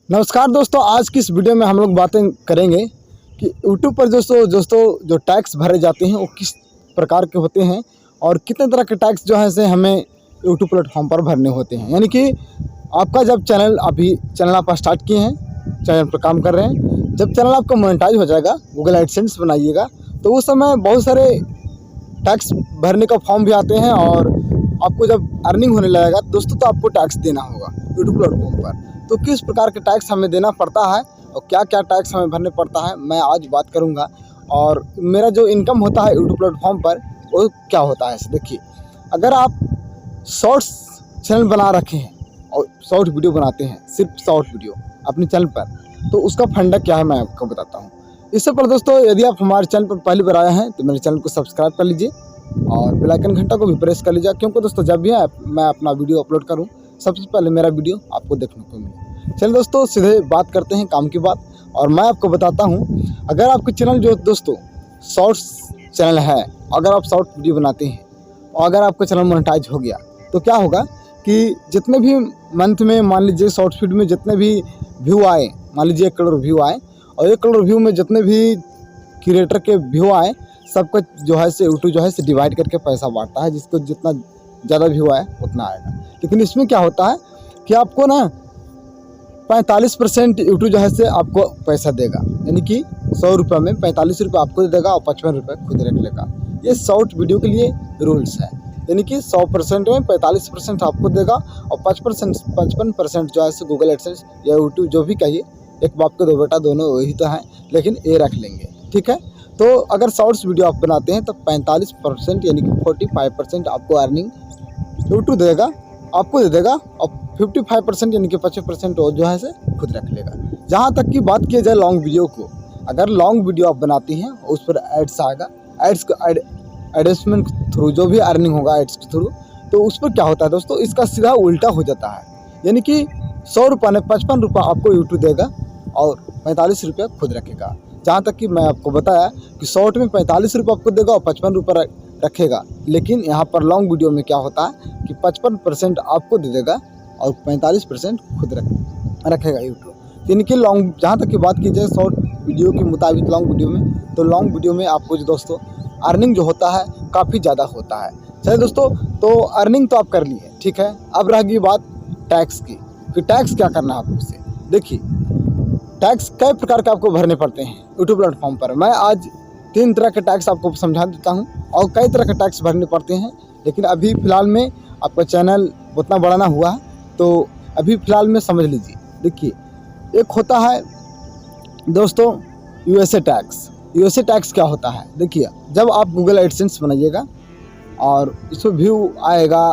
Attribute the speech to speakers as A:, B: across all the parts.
A: नमस्कार दोस्तों, आज की इस वीडियो में हम लोग बातें करेंगे कि यूट्यूब पर दोस्तों जो टैक्स भरे जाते हैं वो किस प्रकार के होते हैं और कितने तरह के टैक्स जो है से हमें यूट्यूब प्लेटफॉर्म पर भरने होते हैं। यानी कि आपका जब चैनल आप स्टार्ट किए हैं, चैनल पर काम कर रहे हैं, जब चैनल आपका मोनेटाइज हो जाएगा, गूगल एडसेंस बनाइएगा, तो उस समय बहुत सारे टैक्स भरने का फॉर्म भी आते हैं और आपको जब अर्निंग होने लगेगा दोस्तों तो आपको टैक्स देना होगा यूट्यूब प्लेटफॉर्म पर। तो किस प्रकार के टैक्स हमें देना पड़ता है और क्या क्या टैक्स हमें भरने पड़ता है, मैं आज बात करूंगा। और मेरा जो इनकम होता है यूट्यूब प्लेटफॉर्म पर वो क्या होता है। देखिए, अगर आप शॉर्ट्स चैनल बना रखे हैं और शॉर्ट वीडियो बनाते हैं, सिर्फ शॉर्ट वीडियो अपने चैनल पर, तो उसका फंडा क्या है मैं आपको बताता हूँ। इससे पर दोस्तों, यदि आप हमारे चैनल पर पहली बार आए हैं तो मेरे चैनल को सब्सक्राइब कर लीजिए और बेल आइकन घंटा को भी प्रेस कर लीजिए, क्योंकि दोस्तों जब भी मैं अपना वीडियो अपलोड करूं सबसे पहले मेरा वीडियो आपको देखने को मिले। चलिए दोस्तों, सीधे बात करते हैं काम की बात। और मैं आपको बताता हूं, अगर आपके चैनल जो दोस्तों शॉर्ट्स चैनल है, अगर आप शॉर्ट वीडियो बनाते हैं और अगर आपका चैनल मोनेटाइज हो गया तो क्या होगा कि जितने भी मंथ में मान लीजिए शॉर्ट फीड में जितने भी व्यू आए, मान लीजिए 1 करोड़ व्यू आए, और 1 करोड़ व्यू में जितने भी क्रिएटर के व्यू आए सबका जो है से यूट्यूब जो है से डिवाइड करके पैसा बांटता है, जिसको जितना ज़्यादा व्यू आए उतना आएगा। लेकिन इसमें क्या होता है कि आपको ना 45% यूट्यूब जो है से आपको पैसा देगा, यानी कि 100 रुपये में 45 रुपये आपको दे देगा और 55 रुपये खुद रख लेगा। ये शॉर्ट वीडियो के लिए रूल्स है, यानी कि 100% में 45% आपको देगा और 55% जो है से गूगल एडसेंस या यूट्यूब जो भी कहिए, एक बाप के दो बेटा दोनों वही तो हैं, लेकिन ये रख लेंगे। ठीक है, तो अगर शॉर्ट्स वीडियो आप बनाते हैं तो 45% यानी कि 45% आपको अर्निंग यूट्यूब देगा, आपको दे देगा, और 55% यानी कि 25% जो है से खुद रख लेगा। जहाँ तक की बात की जाए लॉन्ग वीडियो को, अगर लॉन्ग वीडियो आप बनाते हैं उस पर एड्स आएगा, एड्स का एडवर्टाइजमेंट थ्रू जो भी अर्निंग होगा एड्स के थ्रू, तो उस पर क्या होता है दोस्तों, इसका सीधा उल्टा हो जाता है। यानी कि 100 रुपये में 55 रुपये आपको यूट्यूब देगा और 45 रुपये खुद रखेगा। जहाँ तक कि मैं आपको बताया कि शॉर्ट में 45 रुपये आपको देगा और 55 रुपये रखेगा, लेकिन यहाँ पर लॉन्ग वीडियो में क्या होता है कि 55% आपको दे देगा और 45% खुद रखेगा यूट्यूब। यानी कि लॉन्ग, जहाँ तक की बात की जाए शॉर्ट वीडियो के मुताबिक लॉन्ग वीडियो में, तो लॉन्ग वीडियो में आपको जो दोस्तों अर्निंग जो होता है काफ़ी ज़्यादा होता है। चलिए दोस्तों, तो अर्निंग तो आप कर लिए, ठीक है। अब रह गई बात टैक्स की कि टैक्स क्या करना है आपको से। देखिए, टैक्स कई प्रकार के आपको भरने पड़ते हैं यूट्यूब प्लेटफॉर्म पर। मैं आज 3 तरह के टैक्स आपको समझा देता हूं और कई तरह के टैक्स भरने पड़ते हैं। लेकिन अभी फ़िलहाल में आपका चैनल उतना बड़ा ना हुआ है, तो अभी फ़िलहाल में समझ लीजिए। देखिए, एक होता है दोस्तों यूएसए टैक्स। यूएसए टैक्स क्या होता है, देखिए, जब आप गूगल एडसेंस बनाइएगा और उसमें व्यू आएगा,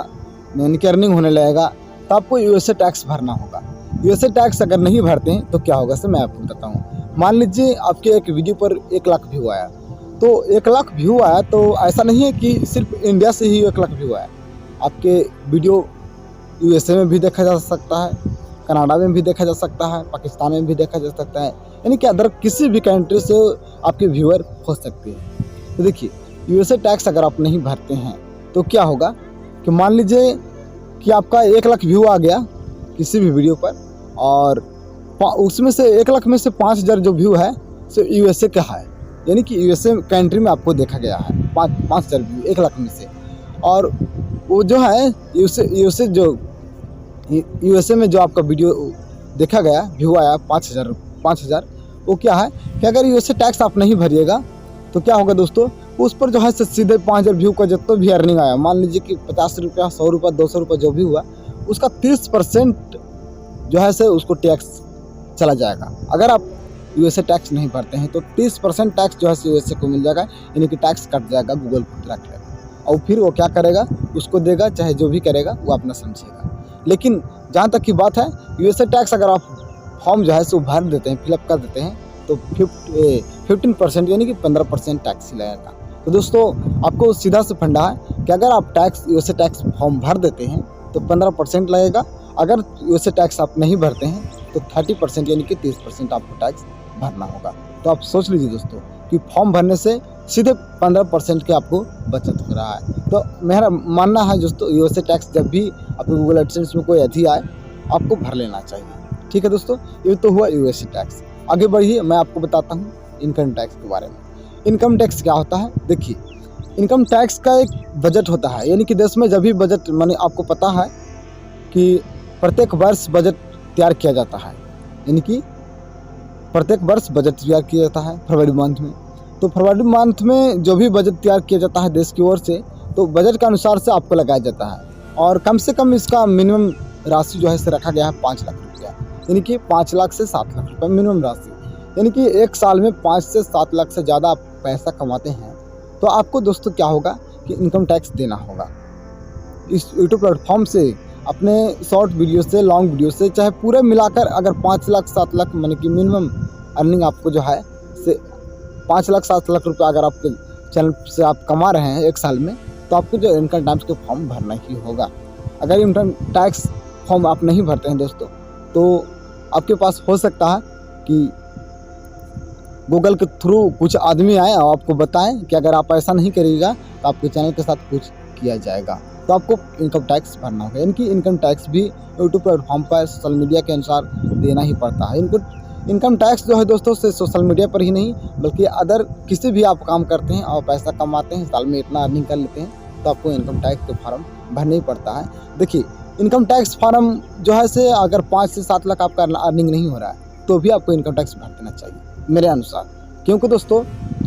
A: यानी कि अर्निंग होने लगेगा, तो आपको यूएसए टैक्स भरना होगा। यूएसए टैक्स अगर नहीं भरते हैं तो क्या होगा, सर मैं आपको बताता हूँ। मान लीजिए आपके एक वीडियो पर 1 लाख व्यू आया, तो 1 लाख व्यू आया तो ऐसा नहीं है कि सिर्फ इंडिया से ही 1 लाख व्यू आया। आपके वीडियो यूएसए में भी देखा जा सकता है, कनाडा में भी देखा जा सकता है, पाकिस्तान में भी देखा जा सकता है, यानी कि अदर किसी भी कंट्री से आपके व्यूअर हो सकते हैं। तो देखिए, यूएसए टैक्स अगर आप नहीं भरते हैं तो क्या होगा कि मान लीजिए कि आपका 1 लाख व्यू आ गया किसी भी वीडियो पर, और उसमें से 1 लाख में से 5000 जो व्यू है सो यूएसए का है, यानी कि यूएसए कंट्री में आपको देखा गया है 5000 व्यू 1 लाख में से। और वो जो है यूएसए में जो आपका वीडियो देखा गया, व्यू आया 5000, वो क्या है कि अगर यूएसए टैक्स आप नहीं भरिएगा तो क्या होगा दोस्तों, उस पर जो है सीधे 5000 व्यू का जितना भी अर्निंग आया, मान लीजिए कि 50 रुपया, 100 रुपये, 200 रुपये जो भी हुआ, उसका 30% जो है से उसको टैक्स चला जाएगा। अगर आप यूएसए टैक्स नहीं भरते हैं तो 30% टैक्स जो है से यूएसए को मिल जाएगा, यानी कि टैक्स कट जाएगा, गूगल को रख लेगा और फिर वो क्या करेगा, उसको देगा, चाहे जो भी करेगा वो अपना समझेगा। लेकिन जहाँ तक की बात है, यूएसए टैक्स अगर आप फॉर्म जो है सो भर देते हैं, फिलअप कर देते हैं, तो 15% यानी कि 15% टैक्स ही लगेगा। तो दोस्तों, आपको सीधा से फंडा है कि अगर आप यूएसए टैक्स फॉर्म भर देते हैं तो 15% लगेगा। अगर यूएसए टैक्स आप नहीं भरते हैं तो 30% यानी कि 30% आपको टैक्स भरना होगा। तो आप सोच लीजिए दोस्तों कि फॉर्म भरने से सीधे 15% के आपको बचत हो रहा है। तो मेरा मानना है दोस्तों, यूएसए टैक्स जब भी आपको गूगल एडसेंस में कोई अधि आए आपको भर लेना चाहिए। ठीक है दोस्तों, ये तो हुआ यूएसए टैक्स। आगे बढ़िए, मैं आपको बताता हूँ इनकम टैक्स के बारे में। इनकम टैक्स क्या होता है? देखिए, इनकम टैक्स का एक बजट होता है, यानी कि देश में जब भी बजट, माने आपको पता है कि प्रत्येक वर्ष बजट तैयार किया जाता है, यानी कि प्रत्येक वर्ष बजट तैयार किया जाता है फरवरी मंथ में। तो फरवरी मंथ में जो भी बजट तैयार किया जाता है देश की ओर से, तो बजट के अनुसार से आपको लगाया जाता है, और कम से कम इसका मिनिमम राशि जो है इसे रखा गया है 5 लाख रुपया, यानी कि 5 लाख से 7 लाख रुपये मिनिमम राशि। यानी कि एक साल में 5 से 7 लाख से ज़्यादा आप पैसा कमाते हैं तो आपको दोस्तों क्या होगा कि इनकम टैक्स देना होगा। इस यूट्यूब प्लेटफॉर्म से, अपने शॉर्ट वीडियो से, लॉन्ग वीडियो से, चाहे पूरे मिलाकर अगर 5 लाख 7 लाख माने कि मिनिमम अर्निंग आपको जो है से 5 लाख 7 लाख रुपये अगर आपके चैनल से आप कमा रहे हैं एक साल में, तो आपको जो इनकम टैक्स के फॉर्म भरना ही होगा। अगर इनकम टैक्स फॉर्म आप नहीं भरते हैं दोस्तों, तो आपके पास हो सकता है कि गूगल के थ्रू कुछ आदमी आए और आपको बताएं कि अगर आप ऐसा नहीं करिएगा तो आपके चैनल के साथ कुछ किया जाएगा, तो आपको इनकम टैक्स भरना होगा। यानी कि इनकम टैक्स भी यूट्यूब प्लेटफॉर्म पर सोशल मीडिया के अनुसार देना ही पड़ता है। इनको इनकम टैक्स जो है दोस्तों से सोशल मीडिया पर ही नहीं, बल्कि अदर किसी भी आप काम करते हैं और पैसा कमाते हैं, साल में इतना अर्निंग कर लेते हैं, तो आपको इनकम टैक्स का फॉर्म भरना ही पड़ता है। देखिए, इनकम टैक्स फॉर्म जो है से अगर 5 से 7 लाख आपका अर्निंग नहीं हो रहा है तो भी आपको इनकम टैक्स भर देना चाहिए मेरे अनुसार। क्योंकि दोस्तों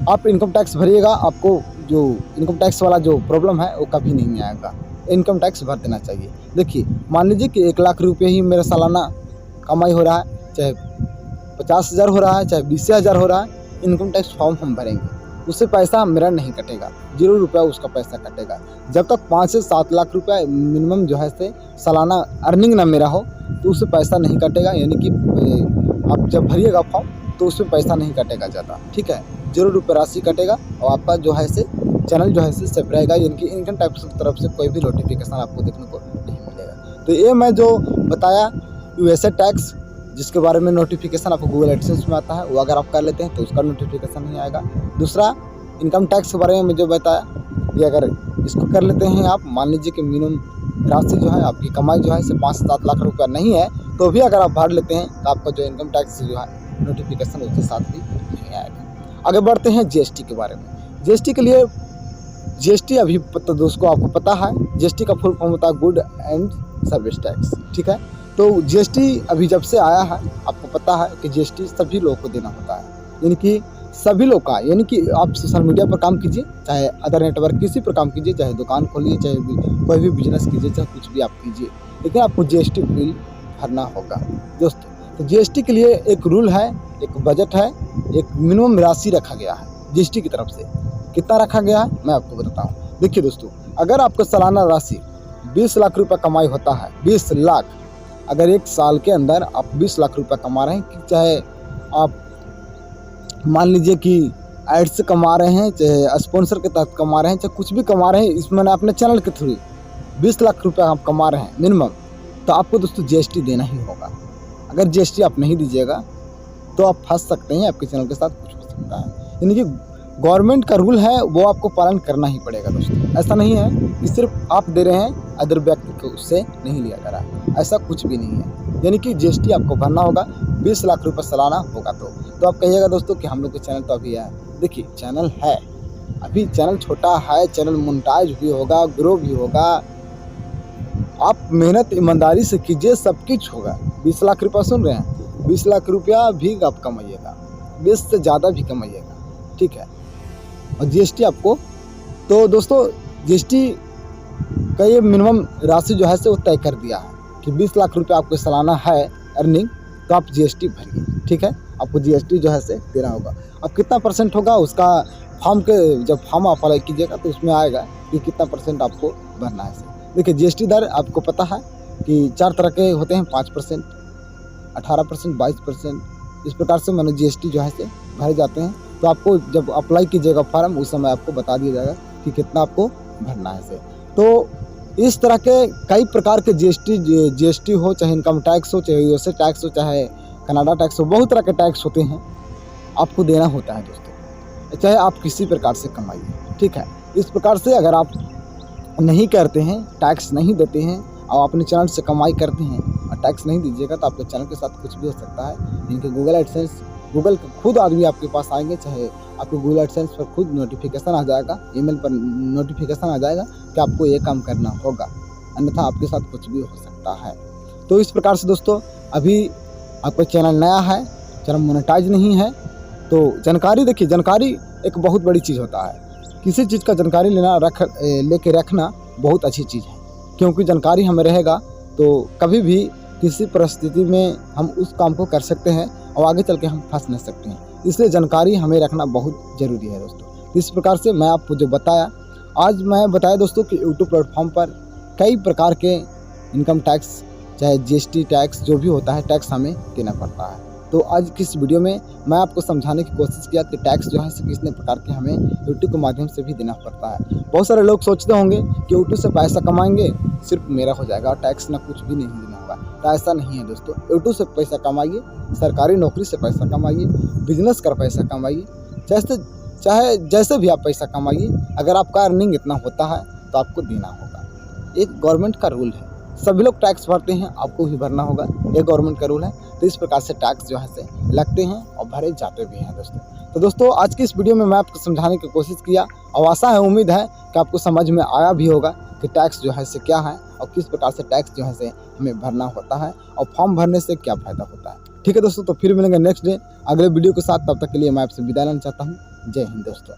A: आप इनकम टैक्स भरिएगा, आपको जो इनकम टैक्स वाला जो प्रॉब्लम है वो कभी नहीं आएगा। इनकम टैक्स भर देना चाहिए। देखिए, मान लीजिए कि 1 लाख रुपये ही मेरा सालाना कमाई हो रहा है, चाहे 50,000 हो रहा है, चाहे 20,000 हो रहा है, इनकम टैक्स फॉर्म हम भरेंगे, उससे पैसा मेरा नहीं कटेगा, 0 रुपया उसका पैसा कटेगा। जब तक 5 से 7 लाख रुपया मिनिमम जो है से सालाना अर्निंग ना मेरा हो, तो उससे पैसा नहीं कटेगा। यानी कि आप जब भरिएगा फॉर्म तो उसमें पैसा नहीं कटेगा ज़्यादा, ठीक है, 0 रुपये राशि कटेगा, और आपका जो है से चैनल जो है से सेफ रहेगा। यानी कि इनकम टैक्स की तरफ से कोई भी नोटिफिकेशन आपको देखने को नहीं मिलेगा। तो ये मैं जो बताया यूएसए टैक्स, जिसके बारे में नोटिफिकेशन आपको गूगल एडसेंस में आता है, वो अगर आप कर लेते हैं तो उसका नोटिफिकेशन नहीं आएगा। दूसरा, इनकम टैक्स के बारे में जो बताया कि अगर इसको कर लेते हैं आप, मान लीजिए कि मिनिमम राशि जो है आपकी कमाई जो है से 5 से 7 लाख रुपया नहीं है, तो भी अगर आप भर लेते हैं तो आपका जो इनकम टैक्स जो है नोटिफिकेशन उसके साथ भी नहीं आएगा। आगे बढ़ते हैं जीएसटी के बारे में। जीएसटी के लिए, जीएसटी अभी दोस्तों आपको पता है, जीएसटी का फुल फॉर्म होता है गुड एंड सर्विस टैक्स, ठीक है। तो जीएसटी अभी जब से आया है, आपको पता है कि जीएसटी सभी लोगों को देना होता है, यानी कि सभी लोग का। यानी कि आप सोशल मीडिया पर काम कीजिए, चाहे अदर नेटवर्क किसी पर काम कीजिए, चाहे दुकान खोलिए, चाहे कोई भी बिजनेस कीजिए, चाहे कुछ भी आप कीजिए, लेकिन आपको जीएसटी बिल भरना होगा दोस्तों। तो जीएसटी के लिए एक रूल है, एक बजट है, एक मिनिमम राशि रखा गया है जीएसटी की तरफ से। कितना रखा गया है मैं आपको बताता हूँ। देखिए दोस्तों, अगर आपको सालाना राशि 20 लाख रुपये कमाई होता है, 20 लाख, अगर एक साल के अंदर आप 20 लाख रुपये कमा रहे हैं, चाहे आप मान लीजिए कि एड से कमा रहे हैं, चाहे स्पॉन्सर के तहत कमा रहे हैं, चाहे कुछ भी कमा रहे हैं, इसमें अपने चैनल के थ्रू 20 लाख रुपये आप कमा रहे हैं मिनिमम, तो आपको दोस्तों जीएसटी देना ही होगा। अगर जीएसटी आप नहीं दीजिएगा तो आप फंस सकते हैं, आपके चैनल के साथ कुछ हो सकता है। यानी कि गवर्नमेंट का रूल है, वो आपको पालन करना ही पड़ेगा दोस्तों। ऐसा नहीं है कि सिर्फ आप दे रहे हैं, अदर व्यक्ति को उससे नहीं लिया जा रहा है, ऐसा कुछ भी नहीं है। यानी कि जीएसटी आपको भरना होगा, 20 लाख रुपये सालाना होगा। तो आप कहिएगा दोस्तों कि हम लोग के चैनल तो अभी है। देखिए, चैनल है, अभी चैनल छोटा है, चैनल मोनेटाइज भी होगा, ग्रो भी होगा। आप मेहनत ईमानदारी से कीजिए, सब कुछ होगा। 20 लाख रुपया सुन रहे हैं, 20 लाख रुपया भी आप कमाइएगा, 20 से ज़्यादा भी कमाइएगा, ठीक है। और जीएसटी आपको, तो दोस्तों जीएसटी का ये मिनिमम राशि जो है से वो तय कर दिया है कि 20 लाख रुपया आपको सालाना है अर्निंग, तो आप जीएसटी भरिए, ठीक है। आपको जीएसटी जो है से देना होगा। अब कितना परसेंट होगा उसका फॉर्म के, जब फॉर्म आप अप्लाई कीजिएगा तो उसमें आएगा कि कितना परसेंट आपको भरना है। देखिए, जीएसटी दर आपको पता है कि 4 तरह के होते हैं, 5%, 18%, 22%, इस प्रकार से मैंने जीएसटी जो है से भरे जाते हैं। तो आपको जब अप्लाई कीजिएगा फॉर्म, उस समय आपको बता दिया जाएगा कि कितना आपको भरना है। तो इस तरह के कई प्रकार के जीएसटी हो, चाहे इनकम टैक्स हो, चाहे यूएसए टैक्स हो, चाहे कनाडा टैक्स हो, बहुत तरह के टैक्स होते हैं, आपको देना होता है दोस्तों, चाहे आप किसी प्रकार से कमाइए, ठीक है। इस प्रकार से अगर आप नहीं करते हैं, टैक्स नहीं देते हैं और अपने चैनल से कमाई करते हैं और टैक्स नहीं दीजिएगा तो आपके चैनल के साथ कुछ भी हो सकता है। इनके गूगल एडसेंस, गूगल के खुद आदमी आपके पास आएंगे, चाहे आपको गूगल एडसेंस पर खुद नोटिफिकेशन आ जाएगा, ईमेल पर नोटिफिकेशन आ जाएगा कि आपको ये काम करना होगा, अन्यथा आपके साथ कुछ भी हो सकता है। तो इस प्रकार से दोस्तों, अभी आपका चैनल नया है, चैनल मोनेटाइज नहीं है, तो जानकारी देखिए, जानकारी एक बहुत बड़ी चीज़ होता है। किसी चीज़ का जानकारी लेके रखना बहुत अच्छी चीज़ है, क्योंकि जानकारी हमें रहेगा तो कभी भी किसी परिस्थिति में हम उस काम को कर सकते हैं और आगे चल के हम फंस नहीं सकते हैं। इसलिए जानकारी हमें रखना बहुत ज़रूरी है दोस्तों। इस प्रकार से मैं आपको जो बताया, आज मैं बताया दोस्तों कि यूट्यूब प्लेटफॉर्म पर कई प्रकार के इनकम टैक्स, चाहे जीएसटी टैक्स, जो भी होता है टैक्स हमें देना पड़ता है। तो आज की इस वीडियो में मैं आपको समझाने की कोशिश किया कि टैक्स जो है कितने प्रकार के हमें यूट्यूब के माध्यम से भी देना पड़ता है। बहुत सारे लोग सोचते होंगे कि यूट्यूब से पैसा कमाएंगे सिर्फ मेरा हो जाएगा और टैक्स ना कुछ भी नहीं देना होगा, तो ऐसा नहीं है दोस्तों। यूट्यूब से पैसा कमाइए, सरकारी नौकरी से पैसा कमाइए, बिजनेस कर पैसा कमाइए, चाहे जैसे भी आप पैसा कमाइए, अगर आपका अर्निंग इतना होता है तो आपको देना होगा। एक गवर्नमेंट का रूल है, सभी लोग टैक्स भरते हैं, आपको भी भरना होगा, ये गवर्नमेंट का रूल है। तो इस प्रकार से टैक्स जो है से लगते हैं और भरे जाते भी हैं दोस्तों। तो दोस्तों, आज की इस वीडियो में मैं आपको समझाने की कोशिश किया और आशा है, उम्मीद है कि आपको समझ में आया भी होगा कि टैक्स जो है से क्या है और किस प्रकार से टैक्स जो है से हमें भरना होता है और फॉर्म भरने से क्या फ़ायदा होता है। ठीक है दोस्तों, तो फिर मिलेंगे नेक्स्ट डे अगले वीडियो के साथ। तब तक के लिए मैं आपसे विदा लेना चाहता हूँ। जय हिंद दोस्तों।